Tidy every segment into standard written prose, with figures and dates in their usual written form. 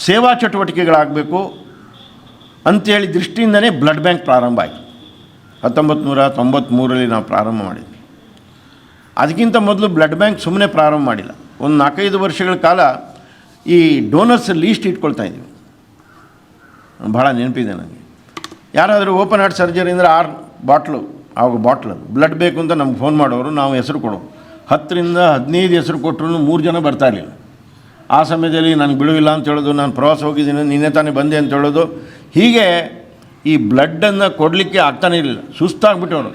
ಸೇವಾ ಚಟುವಟಿಕೆಗಳಾಗಬೇಕು ಅಂಥೇಳಿ ದೃಷ್ಟಿಯಿಂದನೇ blood bank ಪ್ರಾರಂಭ ಆಯಿತು. 1993ರಲ್ಲಿ ನಾವು ಪ್ರಾರಂಭ ಮಾಡಿದ್ವಿ. ಅದಕ್ಕಿಂತ ಮೊದಲು ಬ್ಲಡ್ ಬ್ಯಾಂಕ್ ಸುಮ್ಮನೆ ಪ್ರಾರಂಭ ಮಾಡಿಲ್ಲ. ಒಂದು 4-5 ವರ್ಷಗಳ ಕಾಲ ಈ ಡೋನರ್ಸ್ ಲೀಸ್ಟ್ ಇಟ್ಕೊಳ್ತಾ ಇದ್ವಿ. ಭಾಳ ನೆನಪಿದೆ ನನಗೆ. ಯಾರಾದರೂ ಓಪನ್ ಹಾರ್ಟ್ ಸರ್ಜರಿ ಅಂದರೆ 6 ಬಾಟ್ಲು ಆವಾಗ ಬಾಟ್ಲು ಬ್ಲಡ್ ಬೇಕು ಅಂತ ನಮ್ಗೆ ಫೋನ್ ಮಾಡೋರು, ನಾವು ಹೆಸರು ಕೊಡೋರು. 10ರಿಂದ 15 ಹೆಸರು ಕೊಟ್ಟರು 3 ಜನ ಬರ್ತಾ ಇರಲಿಲ್ಲ. ಆ ಸಮಯದಲ್ಲಿ ನನಗೆ ಬಿಡುವಿಲ್ಲ ಅಂತ ಹೇಳೋದು, ನಾನು ಪ್ರವಾಸ ಹೋಗಿದ್ದೀನಿ, ನಿನ್ನೆ ತಾನೇ ಬಂದೆ ಅಂತ ಹೇಳೋದು. ಹೀಗೆ ಈ ಬ್ಲಡ್ಡನ್ನು ಕೊಡಲಿಕ್ಕೆ ಆಗ್ತಾನೇ ಇರಲಿಲ್ಲ. ಸುಸ್ತಾಗ್ಬಿಟ್ಟವರು.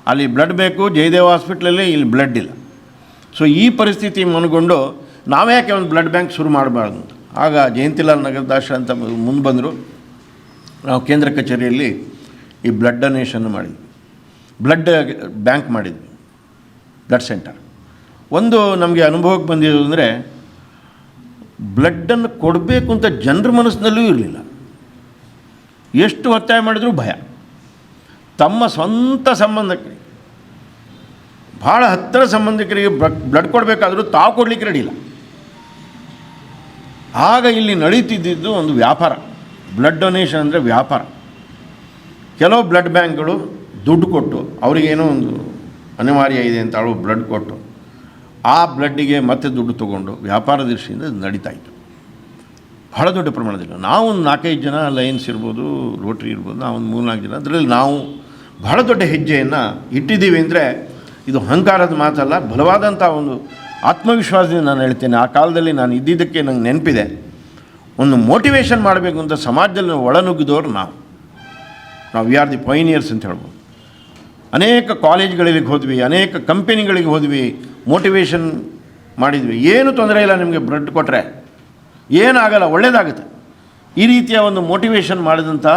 ಅಲ್ಲಿ ಬ್ಲಡ್ ಬೇಕು, ಜಯದೇವ ಹಾಸ್ಪಿಟ್ಲಲ್ಲಿ, ಇಲ್ಲಿ ಬ್ಲಡ್ ಇಲ್ಲ. ಸೊ ಈ ಪರಿಸ್ಥಿತಿ ಮನಗೊಂಡು ನಾವ್ಯಾಕೆ ಒಂದು ಬ್ಲಡ್ ಬ್ಯಾಂಕ್ ಶುರು ಮಾಡಬಾರ್ದು ಅಂತ. ಆಗ ಜಯಂತಿಲಾಲ್ ನಗರದಾಶ ಅಂತ ಮುಂದೆ ಬಂದರು. ನಾವು ಕೇಂದ್ರ ಕಚೇರಿಯಲ್ಲಿ ಈ ಬ್ಲಡ್ ಡೊನೇಷನ್ ಮಾಡಿದ್ವಿ, ಬ್ಲಡ್ ಬ್ಯಾಂಕ್ ಮಾಡಿದ್ವಿ, ಬ್ಲಡ್ ಸೆಂಟರ್. ಒಂದು ನಮಗೆ ಅನುಭವಕ್ಕೆ ಬಂದಿರೋದು ಅಂದರೆ, ಬ್ಲಡ್ಡನ್ನು ಕೊಡಬೇಕು ಅಂತ ಜನರ ಮನಸ್ಸಿನಲ್ಲೂ ಇರಲಿಲ್ಲ. ಎಷ್ಟು ಒತ್ತಾಯ ಮಾಡಿದರೂ ಭಯ. ತಮ್ಮ ಸ್ವಂತ ಸಂಬಂಧಕ್ಕೆ, ಭಾಳ ಹತ್ತಿರ ಸಂಬಂಧಿಕರಿಗೆ ಬ್ಲಡ್ ಕೊಡಬೇಕಾದ್ರೂ ತಾವು ಕೊಡಲಿಕ್ಕೆ ರೆಡಿ ಇಲ್ಲ. ಆಗ ಇಲ್ಲಿ ನಡೀತಿದ್ದಿದ್ದು ಒಂದು ವ್ಯಾಪಾರ. ಬ್ಲಡ್ ಡೊನೇಷನ್ ಅಂದರೆ ವ್ಯಾಪಾರ. ಕೆಲವು ಬ್ಲಡ್ ಬ್ಯಾಂಕ್ಗಳು ದುಡ್ಡು ಕೊಟ್ಟು, ಅವರಿಗೇನೋ ಒಂದು ಅನಿವಾರ್ಯ ಇದೆ ಅಂತ ಅವಳು ಬ್ಲಡ್ ಕೊಟ್ಟು, ಆ ಬ್ಲಡ್ಡಿಗೆ ಮತ್ತೆ ದುಡ್ಡು ತೊಗೊಂಡು ವ್ಯಾಪಾರ ದೃಷ್ಟಿಯಿಂದ ನಡೀತಾಯಿತ್ತು ಬಹಳ ದೊಡ್ಡ ಪ್ರಮಾಣದಲ್ಲಿ. ನಾವು ಒಂದು 4-5 ಜನ, ಲಯನ್ಸ್ ಇರ್ಬೋದು, ರೋಟ್ರಿ ಇರ್ಬೋದು, ನಾವು ಒಂದು 3-4 ಜನ, ಅದರಲ್ಲಿ ನಾವು ಬಹಳ ದೊಡ್ಡ ಹೆಜ್ಜೆಯನ್ನು ಇಟ್ಟಿದ್ದೀವಿ. ಅಂದರೆ ಇದು ಅಹಂಕಾರದ ಮಾತಲ್ಲ, ಬಲವಾದಂಥ ಒಂದು ಆತ್ಮವಿಶ್ವಾಸದಿಂದ ನಾನು ಹೇಳ್ತೇನೆ. ಆ ಕಾಲದಲ್ಲಿ ನಾನು ಇದ್ದಿದ್ದಕ್ಕೆ ನಂಗೆ ನೆನಪಿದೆ. ಒಂದು ಮೋಟಿವೇಶನ್ ಮಾಡಬೇಕು ಅಂತ ಸಮಾಜದಲ್ಲಿ ಒಳನುಗ್ಗಿದವರು ನಾವು ವಿ ಆರ್ ದಿ ಪೈನಿಯರ್ಸ್ ಅಂತ ಹೇಳ್ಬೋದು. ಅನೇಕ ಕಾಲೇಜ್ಗಳಿಗೆ ಹೋದ್ವಿ, ಅನೇಕ ಕಂಪೆನಿಗಳಿಗೆ ಹೋದ್ವಿ, ಮೋಟಿವೇಶನ್ ಮಾಡಿದ್ವಿ. ಏನು ತೊಂದರೆ ಇಲ್ಲ, ನಿಮಗೆ ಬ್ಲಡ್ ಕೊಟ್ಟರೆ ಏನಾಗಲ್ಲ, ಒಳ್ಳೆಯದಾಗುತ್ತೆ. ಈ ರೀತಿಯ ಒಂದು ಮೋಟಿವೇಶನ್ ಮಾಡಿದಂಥ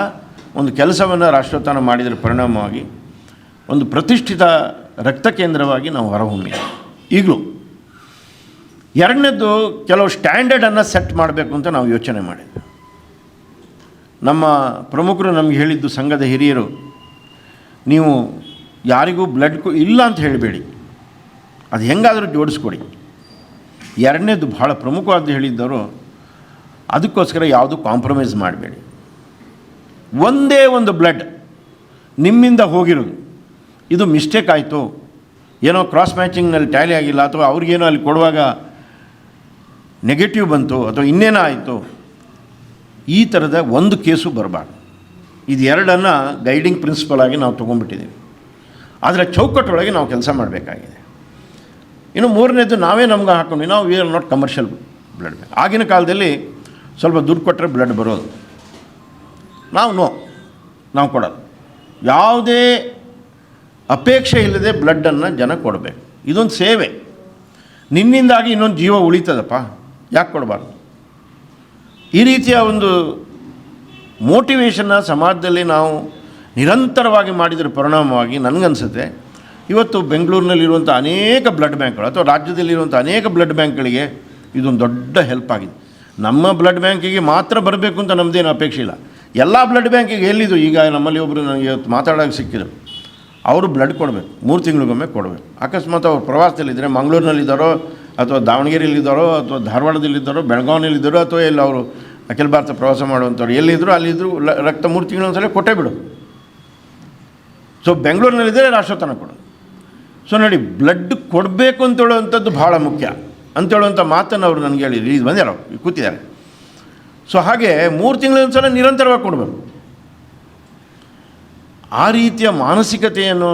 ಒಂದು ಕೆಲಸವನ್ನು ರಾಷ್ಟ್ರೋತ್ಥಾನ ಮಾಡಿದರ ಪರಿಣಾಮವಾಗಿ ಒಂದು ಪ್ರತಿಷ್ಠಿತ ರಕ್ತ ಕೇಂದ್ರವಾಗಿ ನಾವು ಹೊರಹೊಮ್ಮಿ ಈಗಲೂ. ಎರಡನೇದು, ಕೆಲವು ಸ್ಟ್ಯಾಂಡರ್ಡನ್ನು ಸೆಟ್ ಮಾಡಬೇಕು ಅಂತ ನಾವು ಯೋಚನೆ ಮಾಡಿದ್ವಿ. ನಮ್ಮ ಪ್ರಮುಖರು ನಮಗೆ ಹೇಳಿದ್ದು, ಸಂಘದ ಹಿರಿಯರು, ನೀವು ಯಾರಿಗೂ ಬ್ಲಡ್ ಇಲ್ಲ ಅಂತ ಹೇಳಬೇಡಿ, ಅದು ಹೆಂಗಾದರೂ ಜೋಡಿಸ್ಕೊಡಿ. ಎರಡನೇದು ಭಾಳ ಪ್ರಮುಖವಾದ್ದು ಹೇಳಿದ್ದವರು, ಅದಕ್ಕೋಸ್ಕರ ಯಾವುದು ಕಾಂಪ್ರಮೈಸ್ ಮಾಡಬೇಡಿ. ಒಂದೇ ಒಂದು ಬ್ಲಡ್ ನಿಮ್ಮಿಂದ ಹೋಗಿರೋದು, ಇದು ಮಿಸ್ಟೇಕ್ ಆಯಿತು, ಏನೋ ಕ್ರಾಸ್ ಮ್ಯಾಚಿಂಗ್ನಲ್ಲಿ ಟ್ಯಾಲಿ ಆಗಿಲ್ಲ, ಅಥವಾ ಅವ್ರಿಗೇನೋ ಅಲ್ಲಿ ಕೊಡುವಾಗ ನೆಗೆಟಿವ್ ಬಂತು, ಅಥವಾ ಇನ್ನೇನೋ ಆಯಿತು, ಈ ಥರದ ಒಂದು ಕೇಸು ಬರಬಾರ್ದು. ಇದು ಎರಡನ್ನು ಗೈಡಿಂಗ್ ಪ್ರಿನ್ಸಿಪಲ್ ಆಗಿ ನಾವು ತೊಗೊಂಡ್ಬಿಟ್ಟಿದ್ದೀವಿ. ಆದರೆ ಚೌಕಟ್ಟೊಳಗೆ ನಾವು ಕೆಲಸ ಮಾಡಬೇಕಾಗಿದೆ. ಇನ್ನು ಮೂರನೇದು, ನಾವೇ ನಮ್ಗೆ ಹಾಕ್ಕೊಂಡು, ನಾವು we are not commercial blood bank. ಆಗಿನ ಕಾಲದಲ್ಲಿ ಸ್ವಲ್ಪ ದುಡ್ಡು ಕೊಟ್ಟರೆ ಬ್ಲಡ್ ಬರೋದು, ನಾವು ಕೊಡೋದು. ಯಾವುದೇ ಅಪೇಕ್ಷೆ ಇಲ್ಲದೆ ಬ್ಲಡ್ಡನ್ನು ಜನ ಕೊಡಬೇಕು. ಇದೊಂದು ಸೇವೆ. ನಿನ್ನಿಂದಾಗಿ ಇನ್ನೊಂದು ಜೀವ ಉಳಿತದಪ್ಪ, ಯಾಕೆ ಕೊಡಬಾರ್ದು? ಈ ರೀತಿಯ ಒಂದು ಮೋಟಿವೇಶನ್ನ ಸಮಾಜದಲ್ಲಿ ನಾವು ನಿರಂತರವಾಗಿ ಮಾಡಿದ್ರ ಪರಿಣಾಮವಾಗಿ ನನಗನ್ಸುತ್ತೆ ಇವತ್ತು ಬೆಂಗಳೂರಿನಲ್ಲಿರುವಂಥ ಅನೇಕ ಬ್ಲಡ್ ಬ್ಯಾಂಕ್ಗಳು ಅಥವಾ ರಾಜ್ಯದಲ್ಲಿರುವಂಥ ಅನೇಕ ಬ್ಲಡ್ ಬ್ಯಾಂಕ್ಗಳಿಗೆ ಇದೊಂದು ದೊಡ್ಡ ಹೆಲ್ಪ್ ಆಗಿದೆ. ನಮ್ಮ ಬ್ಲಡ್ ಬ್ಯಾಂಕಿಗೆ ಮಾತ್ರ ಬರಬೇಕು ಅಂತ ನಮ್ಮದೇನು ಅಪೇಕ್ಷೆ ಇಲ್ಲ. ಎಲ್ಲ ಬ್ಲಡ್ ಬ್ಯಾಂಕಿಗೆ ಎಲ್ಲಿದ್ದು, ಈಗ ನಮ್ಮಲ್ಲಿ ಒಬ್ಬರು ನನಗೆ ಇವತ್ತು ಮಾತಾಡೋಕ್ಕೆ ಸಿಕ್ಕಿದ್ರು, ಅವರು ಬ್ಲಡ್ ಕೊಡಬೇಕು, 3 ತಿಂಗಳಿಗೊಮ್ಮೆ ಕೊಡಬೇಕು. ಅಕಸ್ಮಾತ್ ಅವರು ಪ್ರವಾಸದಲ್ಲಿದ್ದರೆ, ಮಂಗಳೂರಿನಲ್ಲಿದ್ದಾರೋ ಅಥವಾ ದಾವಣಗೆರೆಯಲ್ಲಿದ್ದಾರೋ ಅಥವಾ ಧಾರವಾಡದಲ್ಲಿದ್ದಾರೋ ಬೆಳಗಾವಿನಲ್ಲಿದ್ದಾರೋ ಅಥವಾ ಎಲ್ಲಿ ಅವರು ಅಖಿಲ ಭಾರತ ಪ್ರವಾಸ ಮಾಡುವಂಥವ್ರು ಎಲ್ಲಿದ್ದರೂ ಅಲ್ಲಿದ್ದರೂ ರಕ್ತ 3 ತಿಂಗಳು ಒಂದ್ಸಲ ಕೊಟ್ಟೇ ಬಿಡು. ಸೊ ಬೆಂಗಳೂರಿನಲ್ಲಿದ್ದರೆ ರಾಷ್ಟ್ರೋತ್ಥಾನ ಕೊಡು. ಸೊ ನೋಡಿ, ಬ್ಲಡ್ ಕೊಡಬೇಕು ಅಂತೇಳುವಂಥದ್ದು ಭಾಳ ಮುಖ್ಯ ಅಂತೇಳುವಂಥ ಮಾತನ್ನು ಅವರು ನನಗೆ ಹೇಳಿ ಇದು ಬಂದ್ಯಾರೋ ಕೂತಿದ್ದಾರೆ. ಸೊ ಹಾಗೆ 3 ತಿಂಗಳಿಗೊಂದು ಸಲ ನಿರಂತರವಾಗಿ ಕೊಡಬೇಕು. ಆ ರೀತಿಯ ಮಾನಸಿಕತೆಯನ್ನು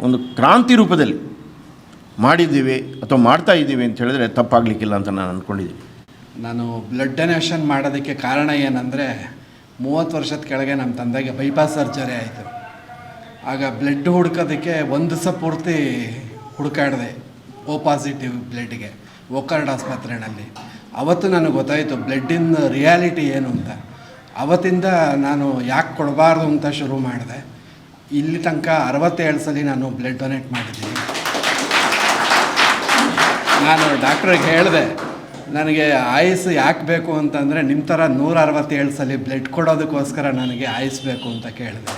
ಒಂದು ಕ್ರಾಂತಿ ರೂಪದಲ್ಲಿ ಮಾಡಿದ್ದೀವಿ ಅಥವಾ ಮಾಡ್ತಾ ಇದ್ದೀವಿ ಅಂತ ಹೇಳಿದ್ರೆ ತಪ್ಪಾಗಲಿಕ್ಕಿಲ್ಲ ಅಂತ ನಾನು ಅಂದ್ಕೊಂಡಿದ್ದೀನಿ. ನಾನು ಬ್ಲಡ್ ಡೊನೇಷನ್ ಮಾಡೋದಕ್ಕೆ ಕಾರಣ ಏನಂದರೆ, 30 ವರ್ಷದ ಕೆಳಗೆ ನಮ್ಮ ತಂದೆಗೆ ಬೈಪಾಸ್ ಸರ್ಜರಿ ಆಯಿತು. ಆಗ ಬ್ಲಡ್ ಹುಡ್ಕೋದಕ್ಕೆ 1 ದಿವಸ ಪೂರ್ತಿ ಹುಡುಕಾಡಿದೆ ಓ ಪಾಸಿಟಿವ್ ಬ್ಲಡ್ಗೆ ಓಕಾರ್ಡ್ ಆಸ್ಪತ್ರೆಯಲ್ಲಿ. ಅವತ್ತು ನನಗೆ ಗೊತ್ತಾಯಿತು ಬ್ಲಡ್ಡಿನ ರಿಯಾಲಿಟಿ ಏನು ಅಂತ. ಅವತ್ತಿಂದ ನಾನು ಯಾಕೆ ಕೊಡಬಾರ್ದು ಅಂತ ಶುರು ಮಾಡಿದೆ. ಇಲ್ಲಿ ತನಕ 67 ಸಲ ನಾನು ಬ್ಲಡ್ ಡೊನೇಟ್ ಮಾಡಿದ್ದೀನಿ. ನಾನು ಡಾಕ್ಟ್ರಿಗೆ ಹೇಳಿದೆ, ನನಗೆ ಆಯುಸ್ ಯಾಕೆ ಬೇಕು ಅಂತಂದರೆ ನಿಮ್ಮ ಥರ 167 ಸಲ ಬ್ಲಡ್ ಕೊಡೋದಕ್ಕೋಸ್ಕರ ನನಗೆ ಆಯುಸ್ ಬೇಕು ಅಂತ ಕೇಳಿದೆ.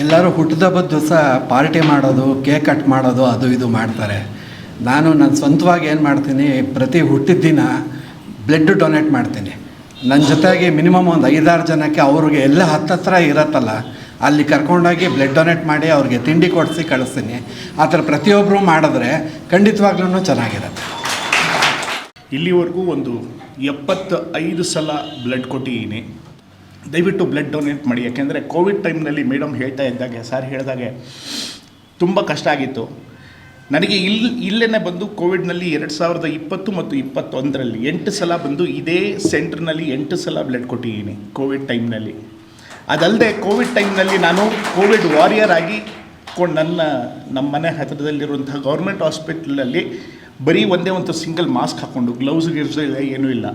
ಎಲ್ಲರೂ ಹುಟ್ಟಿದಬ್ಬದ ದಿವಸ ಪಾರ್ಟಿ ಮಾಡೋದು, ಕೇಕ್ ಕಟ್ ಮಾಡೋದು, ಅದು ಇದು ಮಾಡ್ತಾರೆ. ನಾನು ನನ್ನ ಸ್ವಂತವಾಗಿ ಏನು ಮಾಡ್ತೀನಿ, ಪ್ರತಿ ಹುಟ್ಟಿದ ದಿನ ಬ್ಲಡ್ ಡೊನೇಟ್ ಮಾಡ್ತೀನಿ. ನನ್ನ ಜೊತೆಗೆ ಮಿನಿಮಮ್ ಒಂದು 5-6 ಜನಕ್ಕೆ ಅವ್ರಿಗೆ ಎಲ್ಲ ಹತ್ತತ್ರ ಇರತ್ತಲ್ಲ ಅಲ್ಲಿ ಕರ್ಕೊಂಡೋಗಿ ಬ್ಲಡ್ ಡೊನೇಟ್ ಮಾಡಿ ಅವ್ರಿಗೆ ತಿಂಡಿ ಕೊಡಿಸಿ ಕಳಿಸ್ತೀನಿ. ಆ ಥರ ಪ್ರತಿಯೊಬ್ಬರು ಮಾಡಿದ್ರೆ ಖಂಡಿತವಾಗ್ಲೂ ಚೆನ್ನಾಗಿರುತ್ತೆ. ಇಲ್ಲಿವರೆಗೂ ಒಂದು 75 ಸಲ ಬ್ಲಡ್ ಕೊಟ್ಟಿದ್ದೀನಿ. ದಯವಿಟ್ಟು ಬ್ಲಡ್ ಡೊನೇಟ್ ಮಾಡಿ. ಯಾಕೆಂದರೆ ಕೋವಿಡ್ ಟೈಮ್ನಲ್ಲಿ ಮೇಡಮ್ ಹೇಳ್ತಾ ಇದ್ದಾಗೆ, ಸರ್ ಹೇಳಿದಾಗೆ ತುಂಬ ಕಷ್ಟ ಆಗಿತ್ತು ನನಗೆ. ಇಲ್ಲೇ ಬಂದು ಕೋವಿಡ್ನಲ್ಲಿ 2020 ಮತ್ತು 2021ರಲ್ಲಿ 8 ಸಲ ಬಂದು ಇದೇ ಸೆಂಟ್ರ್ನಲ್ಲಿ 8 ಸಲ ಬ್ಲಡ್ ಕೊಟ್ಟಿದ್ದೀನಿ ಕೋವಿಡ್ ಟೈಮ್ನಲ್ಲಿ. ಅದಲ್ಲದೆ ಕೋವಿಡ್ ಟೈಮ್ನಲ್ಲಿ ನಾನು ಕೋವಿಡ್ ವಾರಿಯರ್ ಆಗಿ ನಮ್ಮ ಮನೆ ಹತ್ತಿರದಲ್ಲಿರುವಂಥ ಗೌರ್ಮೆಂಟ್ ಹಾಸ್ಪಿಟ್ಲಲ್ಲಿ ಬರೀ ಒಂದೇ ಒಂದು ಸಿಂಗಲ್ ಮಾಸ್ಕ್ ಹಾಕ್ಕೊಂಡು, ಗ್ಲೌಸ್ ಇಲ್ಲ, ಏನೂ ಇಲ್ಲ,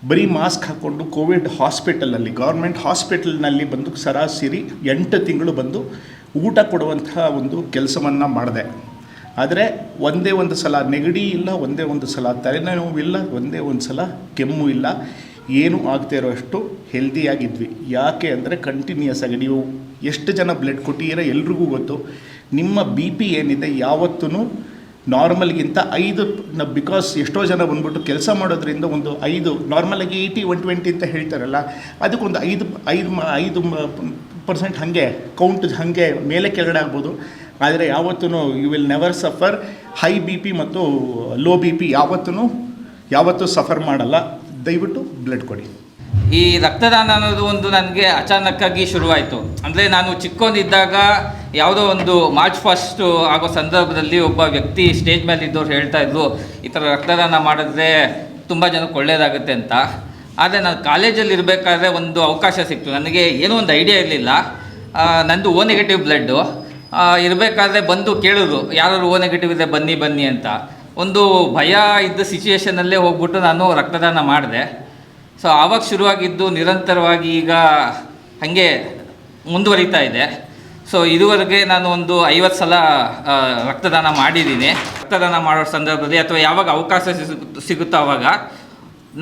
ಬರೀ ಮಾಸ್ಕ್ ಹಾಕ್ಕೊಂಡು ಕೋವಿಡ್ ಹಾಸ್ಪಿಟಲಲ್ಲಿ, ಗೌರ್ಮೆಂಟ್ ಹಾಸ್ಪಿಟಲ್ನಲ್ಲಿ ಬಂದು ಸರಾಸರಿ 8 ತಿಂಗಳು ಬಂದು ಊಟ ಕೊಡುವಂಥ ಒಂದು ಕೆಲಸವನ್ನು ಮಾಡಿದೆ. ಆದರೆ ಒಂದೇ ಒಂದು ಸಲ ನೆಗಡಿ ಇಲ್ಲ, ಒಂದೇ ಒಂದು ಸಲ ತಲೆನೋವಿಲ್ಲ, ಒಂದೇ ಒಂದು ಸಲ ಕೆಮ್ಮು ಇಲ್ಲ, ಏನೂ ಆಗದೆ ಇರೋಷ್ಟು ಹೆಲ್ದಿಯಾಗಿದ್ವಿ. ಯಾಕೆ ಅಂದರೆ ಕಂಟಿನ್ಯೂಸ್ ಆಗಿ ನೀವು ಎಷ್ಟು ಜನ ಬ್ಲಡ್ ಕೊಟ್ಟಿದ್ದೀರ ಎಲ್ರಿಗೂ ಗೊತ್ತು. ನಿಮ್ಮ ಬಿ ಪಿ ಏನಿದೆ ಯಾವತ್ತೂ ನಾರ್ಮಲ್ಗಿಂತ 5, ಬಿಕಾಸ್ ಎಷ್ಟೋ ಜನ ಬಂದ್ಬಿಟ್ಟು ಕೆಲಸ ಮಾಡೋದ್ರಿಂದ ಒಂದು 5 ನಾರ್ಮಲಾಗಿ 80-120 ಅಂತ ಹೇಳ್ತಾರಲ್ಲ, ಅದಕ್ಕೊಂದು 5% ಹಾಗೆ ಕೌಂಟ್ ಹಾಗೆ ಮೇಲೆ ಕೆಳಗಡೆ ಆಗ್ಬೋದು. ಆದರೆ ಯಾವತ್ತೂ you will never suffer. High B P ಮತ್ತು ಲೋ ಬಿ ಪಿ ಯಾವತ್ತೂ ಸಫರ್ ಮಾಡಲ್ಲ. ದಯವಿಟ್ಟು ಬ್ಲಡ್ ಕೊಡಿ. ಈ ರಕ್ತದಾನ ಅನ್ನೋದು ಒಂದು ನನಗೆ ಅಚಾನಕ್ಕಾಗಿ ಶುರುವಾಯಿತು. ಅಂದರೆ ನಾನು ಚಿಕ್ಕವನಿದ್ದಾಗ ಯಾವುದೋ ಒಂದು ಮಾರ್ಚ್ ಫಸ್ಟ್ ಆಗೋ ಸಂದರ್ಭದಲ್ಲಿ ಒಬ್ಬ ವ್ಯಕ್ತಿ ಸ್ಟೇಜ್ ಮೇಲೆ ಇದ್ದವ್ರು ಹೇಳ್ತಾಯಿದ್ರು, ಈ ಥರ ರಕ್ತದಾನ ಮಾಡಿದ್ರೆ ತುಂಬ ಜನಕ್ಕೆ ಒಳ್ಳೆಯದಾಗುತ್ತೆ ಅಂತ. ಆದರೆ ನಾನು ಕಾಲೇಜಲ್ಲಿ ಇರಬೇಕಾದ್ರೆ ಒಂದು ಅವಕಾಶ ಸಿಕ್ತು. ನನಗೆ ಏನೋ ಒಂದು ಐಡಿಯಾ ಇರಲಿಲ್ಲ. ನಂದು ಓ ನೆಗೆಟಿವ್ ಬ್ಲಡ್ಡು ಇರಬೇಕಾದ್ರೆ ಬಂದು ಕೇಳಿದ್ರು, ಯಾರು ಓ ನೆಗೆಟಿವ್ ಇದೆ ಬನ್ನಿ ಅಂತ. ಒಂದು ಭಯ ಇದ್ದ ಸಿಚುವೇಷನಲ್ಲೇ ಹೋಗ್ಬಿಟ್ಟು ನಾನು ರಕ್ತದಾನ ಮಾಡಿದೆ. ಸೊ ಆವಾಗ ಶುರುವಾಗಿದ್ದು ನಿರಂತರವಾಗಿ ಈಗ ಹಾಗೆ ಮುಂದುವರಿತಾ ಇದೆ. ಸೊ ಇದುವರೆಗೆ ನಾನು ಒಂದು 50 ಸಲ ರಕ್ತದಾನ ಮಾಡಿದ್ದೀನಿ. ರಕ್ತದಾನ ಮಾಡೋ ಸಂದರ್ಭದಲ್ಲಿ ಅಥವಾ ಯಾವಾಗ ಅವಕಾಶ ಸಿಗುತ್ತೋ ಆವಾಗ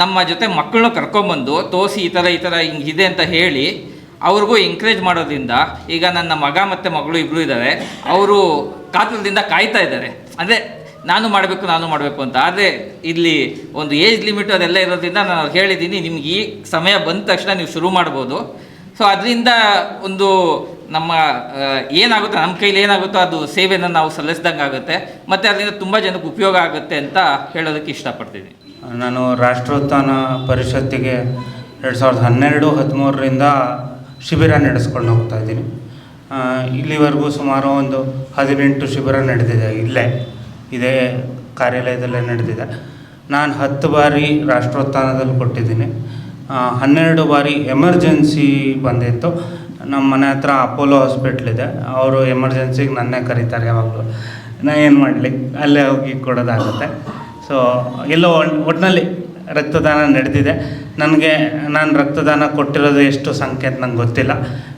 ನಮ್ಮ ಜೊತೆ ಮಕ್ಕಳನ್ನ ಕರ್ಕೊಂಬಂದು ತೋರಿಸಿ ಈ ಥರ ಹಿಂಗಿದೆ ಅಂತ ಹೇಳಿ ಅವ್ರಿಗೂ ಎಂಕರೇಜ್ ಮಾಡೋದ್ರಿಂದ ಈಗ ನನ್ನ ಮಗ ಮತ್ತು ಮಗಳು ಇಬ್ಬರು ಇದ್ದಾರೆ. ಅವರು ಕಾತುರದಿಂದ ಕಾಯ್ತಾ ಇದ್ದಾರೆ, ಅಂದರೆ ನಾನು ಮಾಡಬೇಕು ಅಂತ. ಆದರೆ ಇಲ್ಲಿ ಒಂದು ಏಜ್ ಲಿಮಿಟ್ ಅದೆಲ್ಲ ಇರೋದ್ರಿಂದ ನಾನು ಅವ್ರಿಗೆ ಹೇಳಿದ್ದೀನಿ, ನಿಮ್ಗೆ ಈ ಸಮಯ ಬಂದ ತಕ್ಷಣ ನೀವು ಶುರು ಮಾಡ್ಬೋದು. ಸೊ ಅದರಿಂದ ಒಂದು ನಮ್ಮ ಏನಾಗುತ್ತೋ, ನಮ್ಮ ಕೈಲಿ ಏನಾಗುತ್ತೋ ಅದು ಸೇವೆಯನ್ನು ನಾವು ಸಲ್ಲಿಸ್ದಂಗೆ ಆಗುತ್ತೆ, ಮತ್ತು ಅದರಿಂದ ತುಂಬ ಜನಕ್ಕೆ ಉಪಯೋಗ ಆಗುತ್ತೆ ಅಂತ ಹೇಳೋದಕ್ಕೆ ಇಷ್ಟಪಡ್ತೀನಿ. ನಾನು ರಾಷ್ಟ್ರೋತ್ಥಾನ ಪರಿಷತ್ತಿಗೆ 2012-13ರಿಂದ ಶಿಬಿರ ನಡೆಸ್ಕೊಂಡು ಹೋಗ್ತಾ ಇದ್ದೀನಿ. ಇಲ್ಲಿವರೆಗೂ ಸುಮಾರು ಒಂದು 18 ಶಿಬಿರ ನಡೆದಿದೆ. ಇದೇ ಕಾರ್ಯಾಲಯದಲ್ಲೇ ನಡೆದಿದೆ. ನಾನು 10 ಬಾರಿ ರಾಷ್ಟ್ರೋತ್ಥಾನದಲ್ಲಿ ಕೊಟ್ಟಿದ್ದೀನಿ. 12 ಬಾರಿ ಎಮರ್ಜೆನ್ಸಿ ಬಂದಿತ್ತು. ನಮ್ಮ ಮನೆ ಹತ್ರ ಅಪೋಲೋ ಹಾಸ್ಪಿಟ್ಲ್ ಇದೆ, ಅವರು ಎಮರ್ಜೆನ್ಸಿಗೆ ನನ್ನೇ ಕರೀತಾರೆ ಯಾವಾಗಲೂ. ನಾನು ಏನು ಮಾಡಲಿ, ಅಲ್ಲೇ ಹೋಗಿ ಕೊಡೋದಾಗುತ್ತೆ. ಸೊ ಎಲ್ಲೋ ಒಟ್ಟಿನಲ್ಲಿ ರಕ್ತದಾನ ನಡೆದಿದೆ. ನಾನು ರಕ್ತದಾನ ಕೊಟ್ಟಿರೋದು ಎಷ್ಟು ಸಂಖ್ಯೆ ಅಂತ ನಂಗೆ ಗೊತ್ತಿಲ್ಲ.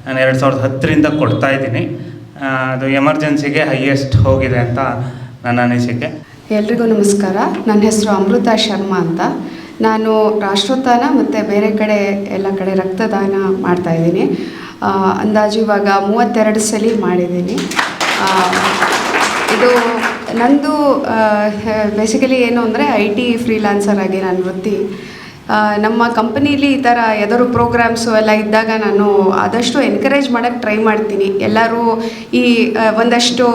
ನಾನು 2010ರಿಂದ ಕೊಡ್ತಾಯಿದ್ದೀನಿ. ಅದು ಎಮರ್ಜೆನ್ಸಿಗೆ ಹೈಯೆಸ್ಟ್ ಹೋಗಿದೆ ಅಂತ ನನ್ನ ಅನಿಸಿಕೆ. ಎಲ್ರಿಗೂ ನಮಸ್ಕಾರ. ನನ್ನ ಹೆಸರು ಅಮೃತ ಶರ್ಮಾ ಅಂತ. ನಾನು ರಾಷ್ಟ್ರೋತ್ಥಾನ ಮತ್ತು ಬೇರೆ ಕಡೆ ಎಲ್ಲ ಕಡೆ ರಕ್ತದಾನ ಮಾಡ್ತಾಯಿದ್ದೀನಿ. ಅಂದಾಜು ಇವಾಗ 32 ಸಲ ಮಾಡಿದ್ದೀನಿ. ಇದು ನಂದು ಬೇಸಿಕಲಿ ಏನು ಅಂದರೆ IT ಫ್ರೀಲಾನ್ಸರ್ ಆಗಿ ನಾನು ವೃತ್ತಿ. ನಮ್ಮ ಕಂಪನೀಲಿ ಈ ಥರ ಯಾವ್ದಾದ್ರು ಪ್ರೋಗ್ರಾಮ್ಸು ಎಲ್ಲ ಇದ್ದಾಗ ನಾನು ಆದಷ್ಟು ಎನ್ಕರೇಜ್ ಮಾಡೋಕ್ಕೆ ಟ್ರೈ ಮಾಡ್ತೀನಿ. ಎಲ್ಲರೂ ಈ ಒಂದಷ್ಟು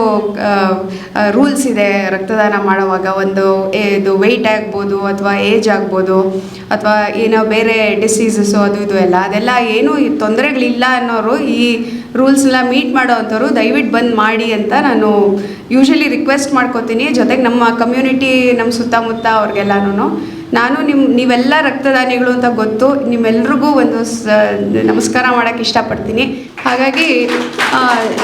ರೂಲ್ಸ್ ಇದೆ ರಕ್ತದಾನ ಮಾಡುವಾಗ. ಒಂದು ಇದು ವೆಯ್ಟ್ ಆಗ್ಬೋದು, ಅಥವಾ ಏಜ್ ಆಗ್ಬೋದು, ಅಥವಾ ಏನೋ ಬೇರೆ ಡಿಸೀಸಸ್ಸು ಅದು ಇದು ಅದೆಲ್ಲ ಏನೂ ತೊಂದರೆಗಳಿಲ್ಲ ಅನ್ನೋರು, ಈ ರೂಲ್ಸ್ನೆಲ್ಲ ಮೀಟ್ ಮಾಡೋ ಅಂಥವ್ರು ದಯವಿಟ್ಟು ಬಂದು ಮಾಡಿ ಅಂತ ನಾನು ಯೂಶ್ವಲಿ ರಿಕ್ವೆಸ್ಟ್ ಮಾಡ್ಕೋತೀನಿ. ಜೊತೆಗೆ ನಮ್ಮ ಕಮ್ಯುನಿಟಿ, ನಮ್ಮ ಸುತ್ತಮುತ್ತ ಅವ್ರಿಗೆಲ್ಲನೂ ನೀವೆಲ್ಲ ರಕ್ತದಾನಿಗಳು ಅಂತ ಗೊತ್ತು. ನಿಮ್ಮೆಲ್ರಿಗೂ ಒಂದು ನಮಸ್ಕಾರ ಮಾಡೋಕ್ಕೆ ಇಷ್ಟಪಡ್ತೀನಿ. ಹಾಗಾಗಿ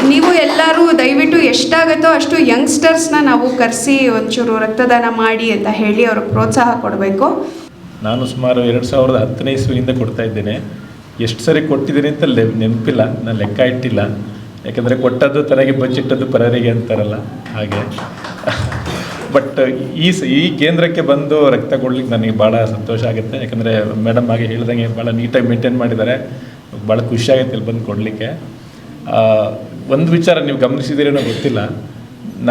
ನೀವು ಎಲ್ಲರೂ ದಯವಿಟ್ಟು ಎಷ್ಟಾಗುತ್ತೋ ಅಷ್ಟು ಯಂಗ್ಸ್ಟರ್ಸ್ನ ನಾವು ಕರೆಸಿ ಒಂಚೂರು ರಕ್ತದಾನ ಮಾಡಿ ಅಂತ ಹೇಳಿ ಅವ್ರಿಗೆ ಪ್ರೋತ್ಸಾಹ ಕೊಡಬೇಕು. ನಾನು ಸುಮಾರು 2010ನೇ ಇಸ್ವಿಯಿಂದ ಕೊಡ್ತಾ ಇದ್ದೇನೆ. ಎಷ್ಟು ಸರಿ ಕೊಟ್ಟಿದ್ದೀನಿ ಅಂತ ನೆನಪಿಲ್ಲ, ನಾನು ಲೆಕ್ಕ ಇಟ್ಟಿಲ್ಲ. ಯಾಕೆಂದರೆ ಕೊಟ್ಟದ್ದು ತನಗೆ ಬಚ್ಚಿಟ್ಟದ್ದು ಪರರಿಗೆ ಅಂತಾರಲ್ಲ ಹಾಗೆ. ಬಟ್ ಈ ಕೇಂದ್ರಕ್ಕೆ ಬಂದು ರಕ್ತ ಕೊಡ್ಲಿಕ್ಕೆ ನನಗೆ ಭಾಳ ಸಂತೋಷ ಆಗುತ್ತೆ. ಯಾಕಂದರೆ ಮೇಡಮ್ ಹಾಗೆ ಹೇಳ್ದಂಗೆ ಭಾಳ ನೀಟಾಗಿ ಮೇಂಟೈನ್ ಮಾಡಿದ್ದಾರೆ. ಭಾಳ ಖುಷಿಯಾಗುತ್ತೆ ಇಲ್ಲಿ ಬಂದು ಕೊಡಲಿಕ್ಕೆ. ಒಂದು ವಿಚಾರ ನೀವು ಗಮನಿಸಿದ್ದೀರೇನೋ ಗೊತ್ತಿಲ್ಲ,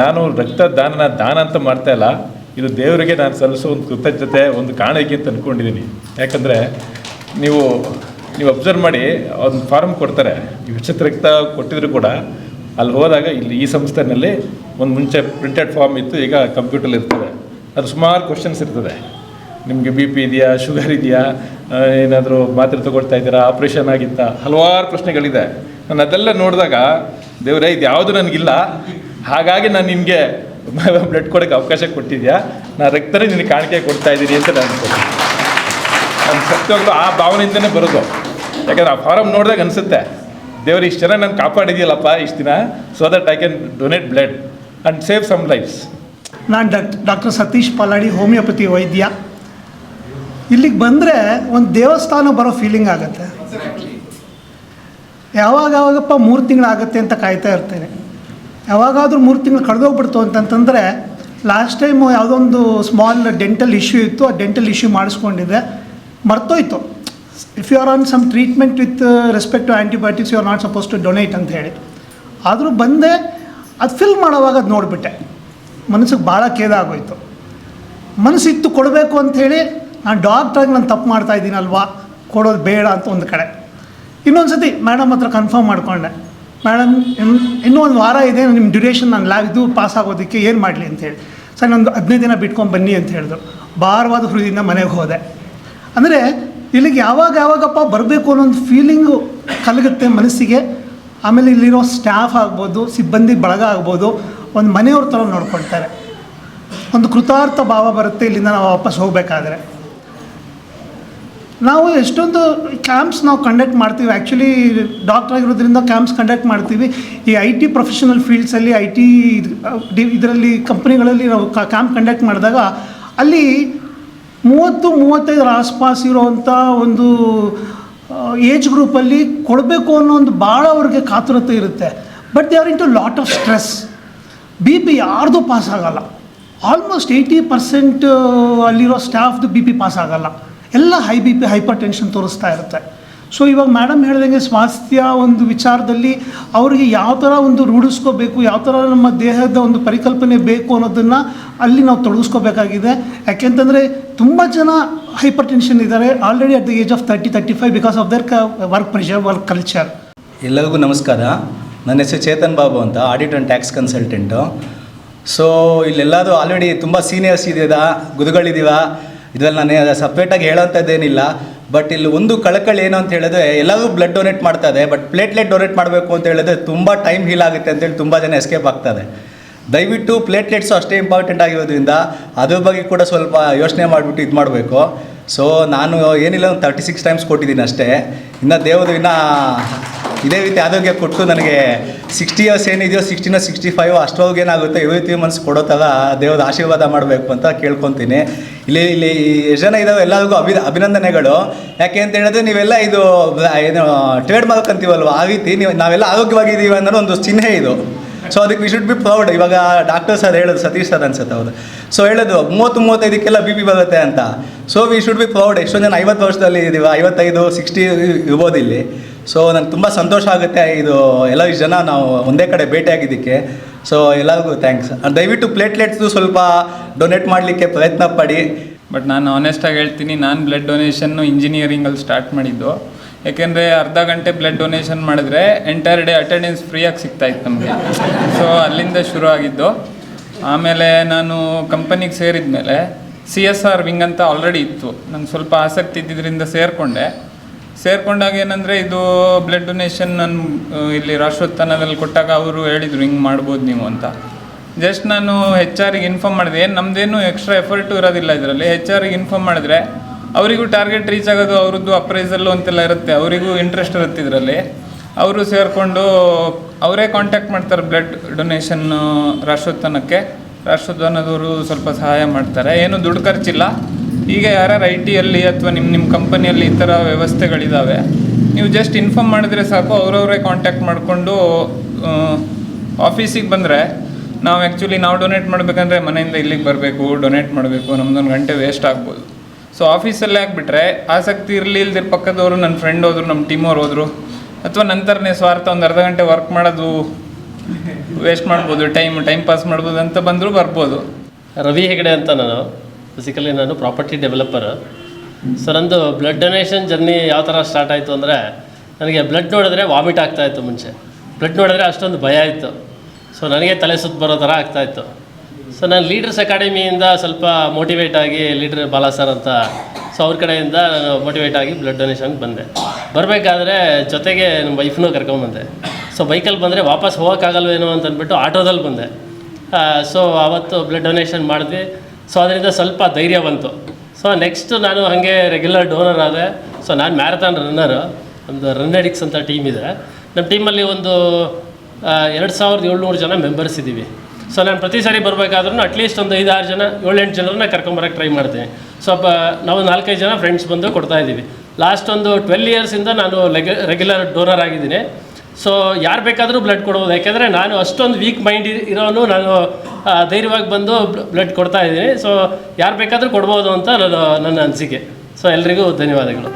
ನಾನು ದಾನ ಅಂತ ಮಾಡ್ತಾ ಇಲ್ಲ, ಇದು ದೇವರಿಗೆ ನಾನು ಸಲ್ಲಿಸೋ ಒಂದು ಕೃತಜ್ಞತೆ, ಒಂದು ಕಾಣಿಕೆ ಅಂತ ಅಂದ್ಕೊಂಡಿದ್ದೀನಿ. ಯಾಕಂದರೆ ನೀವು ಅಬ್ಸರ್ವ್ ಮಾಡಿ, ಒಂದು ಫಾರ್ಮ್ ಕೊಡ್ತಾರೆ, ಉಚಿತ ರಕ್ತ ಕೊಟ್ಟಿದ್ರು ಕೂಡ ಅಲ್ಲಿ ಹೋದಾಗ ಇಲ್ಲಿ ಈ ಸಂಸ್ಥೆಯಲ್ಲಿ ಒಂದು ಮುಂಚೆ ಪ್ರಿಂಟೆಡ್ ಫಾರ್ಮ್ ಇತ್ತು, ಈಗ ಕಂಪ್ಯೂಟರ್ ಇರ್ತದೆ. ಅದು ಸುಮಾರು ಕ್ವಶನ್ಸ್ ಇರ್ತದೆ. ನಿಮಗೆ ಬಿ ಪಿ ಇದೆಯಾ, ಶುಗರ್ ಇದೆಯಾ, ಏನಾದರೂ ಮಾತ್ರೆ ತೊಗೊಳ್ತಾ ಇದ್ದೀರಾ, ಆಪ್ರೇಷನ್ ಆಗಿತ್ತಾ, ಹಲವಾರು ಪ್ರಶ್ನೆಗಳಿದೆ. ನಾನು ಅದೆಲ್ಲ ನೋಡಿದಾಗ ದೇವರೇ ಇದು ಯಾವುದು ನನಗಿಲ್ಲ, ಹಾಗಾಗಿ ನಾನು ನಿನಗೆ ಬ್ಲಡ್ ಕೊಡೋಕ್ಕೆ ಅವಕಾಶ ಕೊಟ್ಟಿದ್ಯಾ, ನಾನು ರಕ್ತನೇ ನಿನಗೆ ಕಾಣಿಕೆ ಕೊಡ್ತಾ ಇದ್ದೀನಿ ಅಂತ ನಾನು ಅನ್ಕೋತೀನಿ. ನಾನು ಸತ್ಯವಾಗ್ಲೂ ಆ ಭಾವನೆಯಿಂದನೇ ಬರೋದು. ಯಾಕಂದರೆ ಆ ಫಾರಮ್ ನೋಡಿದಾಗ ಅನಿಸುತ್ತೆ, ದೇವರು ಇಷ್ಟು ಜನ ನಾನು ಕಾಪಾಡಿದೆಯಲ್ಲಪ್ಪ ಇಷ್ಟು ದಿನ, so that I can donate blood and save some lives. ನಾನು ಡಾಕ್ಟರ್ ಸತೀಶ್ ಪಲ್ಲಾಡಿ, ಹೋಮಿಯೋಪತಿ ವೈದ್ಯ. ಇಲ್ಲಿಗೆ ಬಂದರೆ ಒಂದು ದೇವಸ್ಥಾನ ಬರೋ ಫೀಲಿಂಗ್ ಆಗುತ್ತೆ. ಯಾವಾಗಪ್ಪ 3 ತಿಂಗಳಾಗುತ್ತೆ ಅಂತ ಕಾಯ್ತಾ ಇರ್ತೇನೆ. ಯಾವಾಗಾದರೂ 3 ತಿಂಗಳು ಕಳೆದೋಗ್ಬಿಡ್ತು ಅಂತಂತಂದರೆ, ಲಾಸ್ಟ್ ಟೈಮು ಯಾವುದೋ ಒಂದು ಸ್ಮಾಲ್ ಡೆಂಟಲ್ ಇಶ್ಯೂ ಇತ್ತು, ಆ ಡೆಂಟಲ್ ಇಶ್ಯೂ ಮಾಡಿಸ್ಕೊಂಡಿದ್ದೆ, ಮರ್ತೋಯ್ತು. If you are on some treatment with respect to antibiotics you are not suppose to donate ಅಂತ ಹೇಳಿ. ಆದರೂ ಬಂದೆ, ಅದು ಫಿಲ್ ಮಾಡೋವಾಗ ಅದು ನೋಡಿಬಿಟ್ಟೆ, ಮನಸ್ಸಿಗೆ ಭಾಳ ಖೇದ ಆಗೋಯ್ತು. ಮನಸ್ಸಿತ್ತು ಕೊಡಬೇಕು ಅಂಥೇಳಿ, ನಾನು ಡಾಕ್ಟ್ರಾಗಿ ನಾನು ತಪ್ಪು ಮಾಡ್ತಾಯಿದ್ದೀನಲ್ವಾ, ಕೊಡೋದು ಬೇಡ ಅಂತ ಒಂದು ಕಡೆ. ಇನ್ನೊಂದು ಸತಿ ಮೇಡಮ್ ಹತ್ರ ಕನ್ಫರ್ಮ್ ಮಾಡಿಕೊಂಡೆ, ಮೇಡಮ್ ಇನ್ನೂ ಒಂದು ವಾರ ಇದೆ ನಿಮ್ಮ ಡ್ಯೂರೇಷನ್, ನಾನು ಇದು ಪಾಸ್ ಆಗೋದಕ್ಕೆ ಏನು ಮಾಡಲಿ ಅಂತೇಳಿ. ಸರ್ ಒಂದು 15 ದಿನ ಬಿಟ್ಕೊಂಡು ಬನ್ನಿ ಅಂತ ಹೇಳಿದ್ರು. ಭಾರವಾದ ಹೃದಯದಿಂದ ಮನೆಗೆ ಹೋದೆ. ಅಂದರೆ ಇಲ್ಲಿಗೆ ಯಾವಾಗಪ್ಪ ಬರಬೇಕು ಅನ್ನೋದು ಫೀಲಿಂಗು ಕಲಗುತ್ತೆ ಮನಸ್ಸಿಗೆ. ಆಮೇಲೆ ಇಲ್ಲಿರೋ ಸ್ಟಾಫ್ ಆಗ್ಬೋದು, ಸಿಬ್ಬಂದಿ ಬಳಗ ಆಗ್ಬೋದು, ಒಂದು ಮನೆಯವ್ರ ಥರ ನೋಡ್ಕೊಳ್ತಾರೆ. ಒಂದು ಕೃತಾರ್ಥ ಭಾವ ಬರುತ್ತೆ ಇಲ್ಲಿಂದ ನಾವು ವಾಪಸ್ ಹೋಗಬೇಕಾದ್ರೆ. ನಾವು ಎಷ್ಟೊಂದು ಕ್ಯಾಂಪ್ಸ್ ನಾವು ಕಂಡಕ್ಟ್ ಮಾಡ್ತೀವಿ. ಆ್ಯಕ್ಚುಲಿ ಡಾಕ್ಟರ್ ಆಗಿರೋದ್ರಿಂದ ಕ್ಯಾಂಪ್ಸ್ ಕಂಡಕ್ಟ್ ಮಾಡ್ತೀವಿ. ಈ IT ಪ್ರೊಫೆಷನಲ್ ಫೀಲ್ಡ್ಸಲ್ಲಿ, IT ಇದರಲ್ಲಿ ಕಂಪ್ನಿಗಳಲ್ಲಿ ನಾವು ಕ್ಯಾಂಪ್ ಕಂಡಕ್ಟ್ ಮಾಡಿದಾಗ ಅಲ್ಲಿ 30-35 ಆಸ್ಪಾಸ್ ಇರೋವಂಥ ಒಂದು ಏಜ್ ಗ್ರೂಪಲ್ಲಿ ಕೊಡಬೇಕು ಅನ್ನೋ ಒಂದು ಭಾಳ ಅವ್ರಿಗೆ ಕಾತುರತೆ ಇರುತ್ತೆ. But they are into lot of stress. BP ಯಾರ್ದು ಪಾಸ್ ಆಗೋಲ್ಲ. ಆಲ್ಮೋಸ್ಟ್ 80% ಅಲ್ಲಿರೋ ಸ್ಟಾಫ್ದು BP ಪಾಸ್ ಆಗೋಲ್ಲ. ಎಲ್ಲ ಹೈ BP, ಹೈಪರ್ ಟೆನ್ಷನ್ ತೋರಿಸ್ತಾ ಇರುತ್ತೆ. ಸೊ ಇವಾಗ ಮೇಡಮ್ ಹೇಳ್ದಂಗೆ ಸ್ವಾಸ್ಥ್ಯ ಒಂದು ವಿಚಾರದಲ್ಲಿ ಅವರಿಗೆ ಯಾವ ಥರ ಒಂದು ರೂಢಿಸ್ಕೋಬೇಕು, ಯಾವ ಥರ ನಮ್ಮ ದೇಹದ ಒಂದು ಪರಿಕಲ್ಪನೆ ಬೇಕು ಅನ್ನೋದನ್ನು ಅಲ್ಲಿ ನಾವು ತೊಡಗಿಸ್ಕೋಬೇಕಾಗಿದೆ. ಯಾಕೆಂತಂದರೆ ತುಂಬ ಜನ ಹೈಪರ್ ಟೆನ್ಷನ್ ಇದ್ದಾರೆ already at the age of 30-35 because of their work pressure, work culture. ಎಲ್ಲರಿಗೂ ನಮಸ್ಕಾರ. ನನ್ನ ಹೆಸರು ಚೇತನ್ ಬಾಬು ಅಂತ, audit and tax consultant. So ಇಲ್ಲೆಲ್ಲರೂ ಆಲ್ರೆಡಿ ತುಂಬ ಸೀನಿಯರ್ಸ್ ಇದೆಯಾ, ಗುರುಗಳಿದ್ದೀವ, ಇದರಲ್ಲಿ ನಾನು ಸಪ್ರೇಟಾಗಿ ಹೇಳೋಂಥದ್ದೇನಿಲ್ಲ. ಬಟ್ ಇಲ್ಲಿ ಒಂದು ಕಳಕಳಿ ಏನು ಅಂತ ಹೇಳಿದ್ರೆ, ಎಲ್ಲರೂ ಬ್ಲಡ್ ಡೊನೇಟ್ ಮಾಡ್ತಾರೆ, ಬಟ್ ಪ್ಲೇಟ್ಲೆಟ್ ಡೊನೇಟ್ ಮಾಡಬೇಕು ಅಂತ ಹೇಳಿದ್ರೆ ತುಂಬ ಟೈಮ್ ಹೀಲ್ ಆಗುತ್ತೆ ಅಂತೇಳಿ ತುಂಬ ಜನ ಎಸ್ಕೇಪ್ ಆಗ್ತಾರೆ. ದಯವಿಟ್ಟು ಪ್ಲೇಟ್ಲೆಟ್ಸು ಅಷ್ಟೇ ಇಂಪಾರ್ಟೆಂಟ್ ಆಗಿರೋದ್ರಿಂದ ಅದ್ರ ಬಗ್ಗೆ ಕೂಡ ಸ್ವಲ್ಪ ಯೋಚನೆ ಮಾಡಿಬಿಟ್ಟು ಇದು ಮಾಡಬೇಕು. ಸೊ ನಾನು ಏನಿಲ್ಲ ಒಂದು 36 ಟೈಮ್ಸ್ ಕೊಟ್ಟಿದ್ದೀನಿ ಅಷ್ಟೇ. ಇನ್ನು ದೇವರು ಇನ್ನೂ ಇದೇ ರೀತಿ ಆರೋಗ್ಯ ಕೊಟ್ಟು ನನಗೆ 60 ಇಯರ್ಸ್ ಏನಿದೆಯೋ 60-65 ಅಷ್ಟರವರೆಗೆ ಏನಾಗುತ್ತೆ every ಮಂತ್ಸ್ ಕೊಡೋ ಥರ ದೇವ್ರ ಆಶೀರ್ವಾದ ಮಾಡಬೇಕು ಅಂತ ಕೇಳ್ಕೊತೀನಿ. ಇಲ್ಲಿ ಎಷ್ಟು ಜನ ಇದ್ದಾವೆ ಎಲ್ಲರಿಗೂ ಅಭಿನಂದನೆಗಳು. ಯಾಕೆ ಅಂತ ಹೇಳಿದ್ರೆ ನೀವೆಲ್ಲ ಇದು ಏನು ಟ್ರೇಡ್ ಮಾರ್ಕ್ ಅಂತೀವಲ್ವ, ಆ ರೀತಿ ನಾವೆಲ್ಲ ಆರೋಗ್ಯವಾಗಿದ್ದೀವಿ ಅನ್ನೋ ಒಂದು ಚಿಹ್ನೆ ಇದು. ಸೊ ಅದಕ್ಕೆ ವಿ ಶುಡ್ ಬಿ ಪ್ರೌಡ್. ಇವಾಗ ಡಾಕ್ಟರ್ ಸರ್ ಹೇಳೋದು, ಸತೀಶ್ ಸರ್ ಅನ್ಸುತ್ತೆ ಅವರು, ಸೊ ಹೇಳೋದು 30-35 BP ಬರುತ್ತೆ ಅಂತ. So we should be proud. ಎಷ್ಟೊಂದು ಜನ 50 ವರ್ಷದಲ್ಲಿ ಇದ್ದೀವಿ, 55-60 ಇರ್ಬೋದು ಇಲ್ಲಿ. ಸೊ ನನಗೆ ತುಂಬ ಸಂತೋಷ ಆಗುತ್ತೆ ಇದು ಎಲ್ಲ ಇಷ್ಟು ಜನ ನಾವು ಒಂದೇ ಕಡೆ ಭೇಟಿಯಾಗಿದ್ದಕ್ಕೆ. ಸೊ ಎಲ್ಲರಿಗೂ ಥ್ಯಾಂಕ್ಸ್. ದಯವಿಟ್ಟು ಪ್ಲೇಟ್ಲೆಟ್ಸು ಸ್ವಲ್ಪ ಡೊನೇಟ್ ಮಾಡಲಿಕ್ಕೆ ಪ್ರಯತ್ನ ಪಡಿ. ಬಟ್ ನಾನು ಆನೆಸ್ಟಾಗಿ ಹೇಳ್ತೀನಿ, ನಾನು ಬ್ಲಡ್ ಡೊನೇಷನ್ನು ಇಂಜಿನಿಯರಿಂಗಲ್ಲಿ ಸ್ಟಾರ್ಟ್ ಮಾಡಿದ್ದು. ಯಾಕೆಂದರೆ ಅರ್ಧ ಗಂಟೆ ಬ್ಲಡ್ ಡೊನೇಷನ್ ಮಾಡಿದ್ರೆ ಎಂಟೈರ್ ಡೇ ಅಟೆಂಡೆನ್ಸ್ ಫ್ರೀಯಾಗಿ ಸಿಗ್ತಾಯಿತ್ತು ನಮಗೆ. ಸೊ ಅಲ್ಲಿಂದ ಶುರು ಆಗಿದ್ದು. ಆಮೇಲೆ ನಾನು ಕಂಪನಿಗೆ ಸೇರಿದ ಮೇಲೆ CSR ವಿಂಗ್ ಅಂತ ಆಲ್ರೆಡಿ ಇತ್ತು. ನಂಗೆ ಸ್ವಲ್ಪ ಆಸಕ್ತಿ ಇದ್ದಿದ್ದರಿಂದ ಸೇರ್ಕೊಂಡಾಗ ಏನಂದರೆ ಇದು ಬ್ಲಡ್ ಡೊನೇಷನ್ ನಾನು ಇಲ್ಲಿ ರಾಷ್ಟ್ರೋತ್ಥಾನದಲ್ಲಿ ಕೊಟ್ಟಾಗ ಅವರು ಹೇಳಿದರು ಹಿಂಗೆ ಮಾಡ್ಬೋದು ನೀವು ಅಂತ. ಜಸ್ಟ್ ನಾನು HR-ಗೆ ಇನ್ಫಾರ್ಮ್ ಮಾಡಿದೆ. ಏನು ನಮ್ಮದೇನು ಎಕ್ಸ್ಟ್ರಾ ಎಫರ್ಟು ಇರೋದಿಲ್ಲ ಇದರಲ್ಲಿ. HR-ಗೆ ಇನ್ಫಾರ್ಮ್ ಮಾಡಿದ್ರೆ ಅವರಿಗೂ ಟಾರ್ಗೆಟ್ ರೀಚ್ ಆಗೋದು, ಅವ್ರದ್ದು ಅಪ್ರೈಸಲ್ಲು ಅಂತೆಲ್ಲ ಇರುತ್ತೆ, ಅವರಿಗೂ ಇಂಟ್ರೆಸ್ಟ್ ಇರುತ್ತೆ ಇದರಲ್ಲಿ. ಅವರು ಸೇರಿಕೊಂಡು ಅವರೇ ಕಾಂಟ್ಯಾಕ್ಟ್ ಮಾಡ್ತಾರೆ ಬ್ಲಡ್ ಡೊನೇಷನ್ ರಾಷ್ಟ್ರೋತ್ಥಾನಕ್ಕೆ. ರಾಷ್ಟ್ರೋತ್ಥಾನದವರು ಸ್ವಲ್ಪ ಸಹಾಯ ಮಾಡ್ತಾರೆ, ಏನು ದುಡ್ಡು ಖರ್ಚಿಲ್ಲ. ಈಗ ಯಾರ್ಯಾರು IT-ಯಲ್ಲಿ ಅಥವಾ ನಿಮ್ಮ ಕಂಪನಿಯಲ್ಲಿ ಈ ಥರ ವ್ಯವಸ್ಥೆಗಳಿದ್ದಾವೆ ನೀವು ಜಸ್ಟ್ ಇನ್ಫಾರ್ಮ್ ಮಾಡಿದ್ರೆ ಸಾಕು, ಅವರವರೇ ಕಾಂಟ್ಯಾಕ್ಟ್ ಮಾಡಿಕೊಂಡು ಆಫೀಸಿಗೆ ಬಂದರೆ ನಾವು ಆ್ಯಕ್ಚುಲಿ ನಾವು ಡೊನೇಟ್ ಮಾಡಬೇಕಂದ್ರೆ ಮನೆಯಿಂದ ಇಲ್ಲಿಗೆ ಬರಬೇಕು, ಡೊನೇಟ್ ಮಾಡಬೇಕು, ನಮ್ಮದೊಂದು ಗಂಟೆ ವೇಸ್ಟ್ ಆಗ್ಬೋದು. ಸೊ ಆಫೀಸಲ್ಲೇ ಆಗಿಬಿಟ್ರೆ ಆಸಕ್ತಿ ಇರಲಿ ಇಲ್ದಿರ ಪಕ್ಕದವರು, ನನ್ನ ಫ್ರೆಂಡ್ ಹೋದ್ರು, ನಮ್ಮ ಟೀಮವ್ರು ಹೋದರು, ಅಥವಾ ನಂತರನೇ ಸ್ವಾರ್ಥ ಒಂದು ಅರ್ಧ ಗಂಟೆ ವರ್ಕ್ ಮಾಡೋದು ವೇಸ್ಟ್ ಮಾಡ್ಬೋದು, ಟೈಮ್ ಪಾಸ್ ಮಾಡ್ಬೋದು ಅಂತ ಬಂದರೂ ಬರ್ಬೋದು. ರವಿ ಹೆಗಡೆ ಅಂತ ನಾನು ಬೇಸಿಕಲಿ ನಾನು ಪ್ರಾಪರ್ಟಿ ಡೆವಲಪರ್. ಸೊ ನಂದು ಬ್ಲಡ್ ಡೊನೇಷನ್ ಜರ್ನಿ ಯಾವ ಥರ ಸ್ಟಾರ್ಟ್ ಆಯಿತು ಅಂದರೆ, ನನಗೆ ಬ್ಲಡ್ ನೋಡಿದ್ರೆ ವಾಮಿಟ್ ಆಗ್ತಾಯಿತ್ತು. ಮುಂಚೆ ಬ್ಲಡ್ ನೋಡಿದ್ರೆ ಅಷ್ಟೊಂದು ಭಯ ಇತ್ತು. ಸೊ ನನಗೆ ತಲೆ ಸುತ್ತ ಬರೋ ಥರ ಆಗ್ತಾಯಿತ್ತು. ಸೊ ನಾನು ಲೀಡರ್ಸ್ ಅಕಾಡೆಮಿಯಿಂದ ಸ್ವಲ್ಪ ಮೋಟಿವೇಟ್ ಆಗಿ, ಲೀಡರ್ ಬಾಲಾ ಸರ್ ಅಂತ, ಸೊ ಅವ್ರ ಕಡೆಯಿಂದ ನಾನು ಮೋಟಿವೇಟ್ ಆಗಿ ಬ್ಲಡ್ ಡೊನೇಷನ್ಗೆ ಬಂದೆ. ಬರಬೇಕಾದ್ರೆ ಜೊತೆಗೆ ನಮ್ಮ ವೈಫ್ನೂ ಕರ್ಕೊಂಬಂದೆ. ಸೊ ಬೈಕಲ್ಲಿ ಬಂದರೆ ವಾಪಸ್ ಹೋಗೋಕ್ಕಾಗಲ್ವೇನೋ ಅಂತ ಅಂದ್ಬಿಟ್ಟು ಆಟೋದಲ್ಲಿ ಬಂದೆ. ಸೊ ಆವತ್ತು ಬ್ಲಡ್ ಡೊನೇಷನ್ ಮಾಡಿದ್ವಿ. ಸೊ ಅದರಿಂದ ಸ್ವಲ್ಪ ಧೈರ್ಯ ಬಂತು. ಸೊ ನೆಕ್ಸ್ಟ್ ನಾನು ಹಾಗೆ ರೆಗ್ಯುಲರ್ ಡೋನರ್ ಆದೆ. ಸೊ ನಾನು ಮ್ಯಾರಥಾನ್ ರನ್ನರು, ಒಂದು ರನ್ ಅಡಿಕ್ಸ್ ಅಂತ ಟೀಮ್ ಇದೆ. ನಮ್ಮ ಟೀಮಲ್ಲಿ ಒಂದು 2700 ಜನ ಮೆಂಬರ್ಸ್ ಇದ್ದೀವಿ. ಸೊ ನಾನು ಪ್ರತಿ ಸಾರಿ ಬರಬೇಕಾದ್ರೂ ಅಟ್ಲೀಸ್ಟ್ ಒಂದು 5-6 ಜನ 7-8 ಜನರನ್ನ ಕರ್ಕೊಂಬರೋಕ್ಕೆ ಟ್ರೈ ಮಾಡ್ತೀನಿ. ಸೊ ನಾವು 4-5 ಜನ ಫ್ರೆಂಡ್ಸ್ ಬಂದು ಕೊಡ್ತಾಯಿದ್ದೀವಿ. ಲಾಸ್ಟ್ ಒಂದು 12 ಇಯರ್ಸಿಂದ ನಾನು ರೆಗ್ಯುಲರ್ ಡೋನರ್ ಆಗಿದ್ದೀನಿ. ಸೊ ಯಾರು ಬೇಕಾದರೂ ಬ್ಲಡ್ ಕೊಡ್ಬೋದು. ಯಾಕೆಂದರೆ ನಾನು ಅಷ್ಟೊಂದು ವೀಕ್ ಮೈಂಡ್ ಇರೋನು, ನಾನು ಧೈರ್ಯವಾಗಿ ಬಂದು ಬ್ಲಡ್ ಕೊಡ್ತಾಯಿದ್ದೀನಿ. ಸೊ ಯಾರು ಬೇಕಾದರೂ ಕೊಡ್ಬೋದು ಅಂತ ನನ್ನ ಅನಿಸಿಕೆ. ಸೊ ಎಲ್ರಿಗೂ ಧನ್ಯವಾದಗಳು.